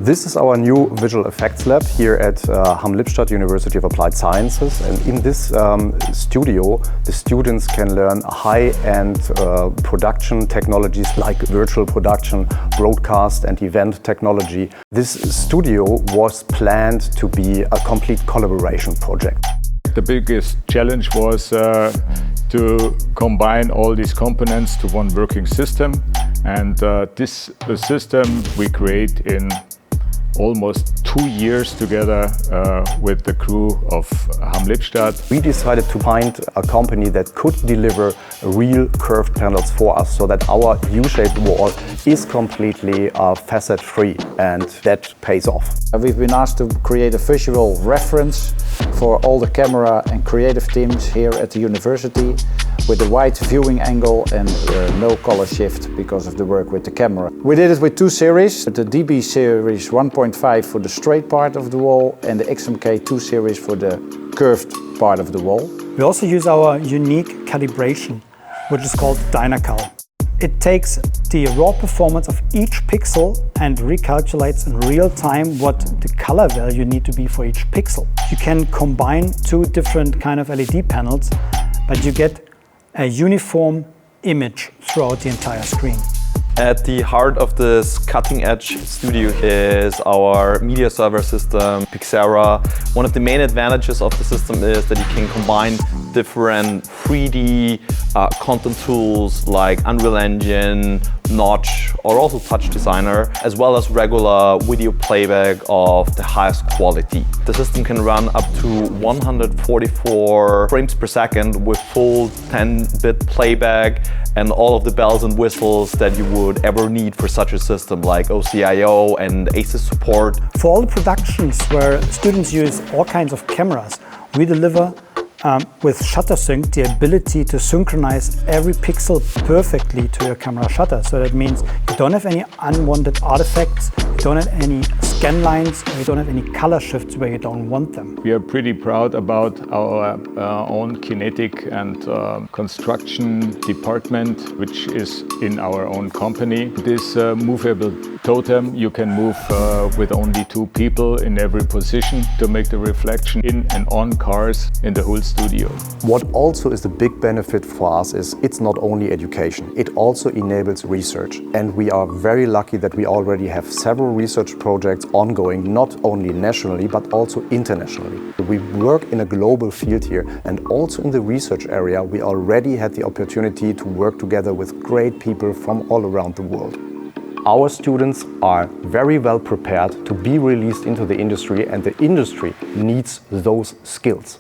This is our new visual effects lab here at Hamm-Lippstadt University of Applied Sciences, and in this studio the students can learn high-end production technologies like virtual production, broadcast and event technology. This studio was planned to be a complete collaboration project. The biggest challenge was to combine all these components to one working system, and this system we create in almost 2 years together with the crew of Hamm-Lippstadt. We decided to find a company that could deliver real curved panels for us so that our U-shaped wall is completely facet-free, and that pays off. We've been asked to create a visual reference for all the camera and creative teams here at the university with a wide viewing angle and no color shift because of the work with the camera. We did it with 2 series, the DB series 1.5 for the straight part of the wall and the XMK 2 series for the curved part of the wall. We also use our unique calibration, which is called Dynacal. It takes the raw performance of each pixel and recalculates in real time what the color value need to be for each pixel. You can combine 2 different kind of LED panels, but you get a uniform image throughout the entire screen. At the heart of this cutting-edge studio is our media server system, Tessera. One of the main advantages of the system is that you can combine different 3D content tools like Unreal Engine, Notch, or also Touch Designer, as well as regular video playback of the highest quality. The system can run up to 144 frames per second with full 10-bit playback and all of the bells and whistles that you would ever need for such a system, like OCIO and ACES support. For all the productions where students use all kinds of cameras, we deliver with ShutterSync the ability to synchronize every pixel perfectly to your camera shutter. So that means you don't have any unwanted artifacts, you don't have any scan lines, or you don't have any color shifts where you don't want them. We are pretty proud about our own kinetic and construction department, which is in our own company. This movable totem you can move with only 2 people in every position to make the reflection in and on cars in the whole studio. What also is the big benefit for us is it's not only education, it also enables research. And we are very lucky that we already have several research projects ongoing, not only nationally but also internationally. We work in a global field here, and also in the research area we already had the opportunity to work together with great people from all around the world. Our students are very well prepared to be released into the industry, and the industry needs those skills.